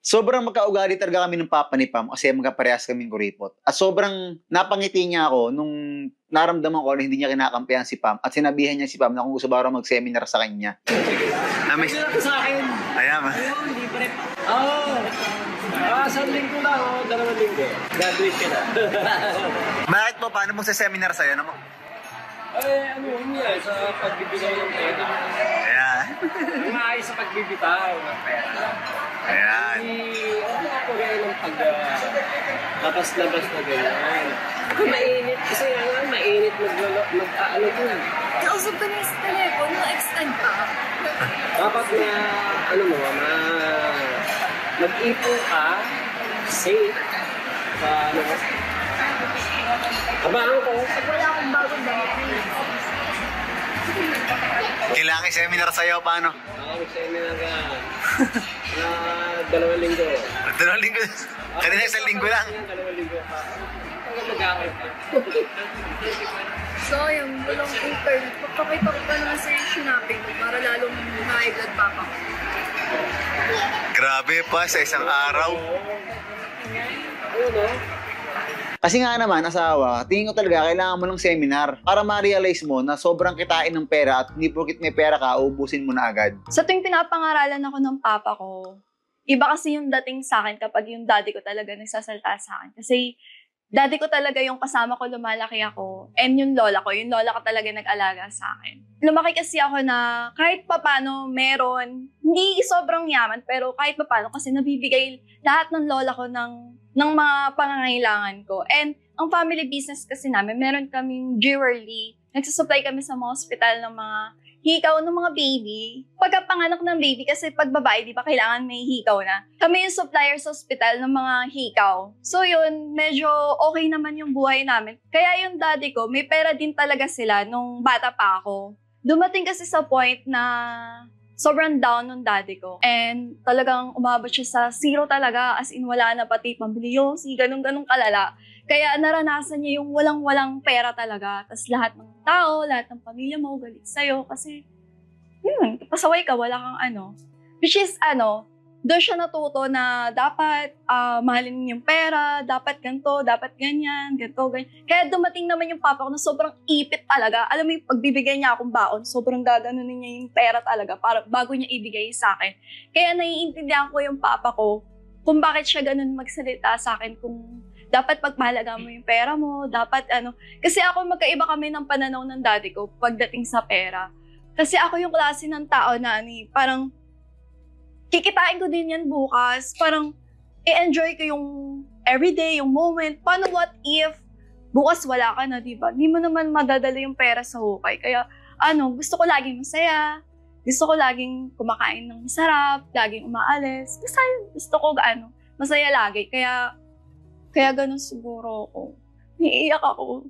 Sobrang magkaugali talaga kami ng papa ni Pam kasi magkaparehas kaming kuripot. At sobrang napangiti niya ako nung naramdaman ko na hindi niya kinakampihan si Pam at sinabihan niya si Pam na kung gusto ba raw mag-seminar sa kanya. Sa akin. Ayan ba? Ayun, libre. Oo. Sa linggo lang, 2 linggo. Graduate ka na. Bakit po? Paano mong sa seminar sa'yo? Ano mo? Yun yan, sa pagbibigay ng pera. Ayan. Maayos sa pagbibitaw ng pera. Ayan. Ano ako rin ng labas-labas na ganyan. Mainit kasi mainit mag-ano ko. Kausap ko na sa telepono, extend pa. Dapat na, mag-ipon ka, safe, abangan ko. Wala akong bagong damit. Kailangan i-seminar sa'yo, paano? Mag-seminar ka na 2 linggo. 2 linggo. Kanina 1 linggo lang. 2 linggo pa. Hanggang mag-aakay ka. So, yung bulong internet, pagpakita ko pa naman sa yung sinapin ko para lalong high blood papa ko. Grabe pa, sa isang araw. Ano, no? Kasi nga naman, asawa, tingin ko talaga kailangan mo ng seminar para ma-realize mo na sobrang kitain ng pera at hindi porkit may pera ka, ubusin mo na agad. Sa tuwing pinapangaralan ako ng papa ko, iba kasi yung dating sa akin kapag yung daddy ko talaga nagsasalta sa akin. Kasi daddy ko talaga yung kasama ko, lumalaki ako. And yung lola ko talaga nag-alaga sa akin. Lumaki kasi ako na kahit papano meron, hindi sobrang yaman, pero kahit papano kasi nabibigay lahat ng lola ko ng mga pangangailangan ko. And ang family business kasi namin, meron kaming jewelry. Nagsusupply kami sa mga hospital ng mga hikaw ng mga baby. Pagkapanganak ng baby, kasi pag babae, di ba, kailangan may hikaw na. Kami yung supplier sa hospital ng mga hikaw. So yun, medyo okay naman yung buhay namin. Kaya yung daddy ko, may pera din talaga sila nung bata pa ako. Dumating kasi sa point na sobrang down nung daddy ko. And talagang umabot siya sa zero talaga. As in, wala na pati pambili yung ganun-ganun kalala. Kaya naranasan niya yung walang-walang pera talaga. Tapos lahat ng tao, lahat ng pamilya mo, galit sa'yo. Kasi, yun, pasaway ka, wala kang ano. Which is, doon siya natuto na dapat mahalin yung pera, dapat ganito, dapat ganyan, ganito, ganyan. Kaya dumating naman yung papa ko na sobrang ipit talaga. Alam mo yung pagbibigay niya akong baon, sobrang gaganunin niya yung pera talaga para bago niya ibigay sa akin. Kaya naiintindihan ko yung papa ko kung bakit siya ganun magsalita sa akin, kung dapat pagmahalaga mo yung pera mo, dapat Kasi ako, magkaiba kami ng pananaw ng daddy ko pagdating sa pera. Kasi ako yung klase ng tao na parang kikitain ko din yan bukas. Parang i-enjoy ko yung everyday, yung moment. Paano what if bukas wala ka na, diba? Hindi mo naman madadala yung pera sa hukay. Kaya gusto ko laging masaya. Gusto ko laging kumakain ng masarap, laging umaalis. Basta gusto ko masaya lagi. Kaya ganun siguro ako. Naiiyak ako.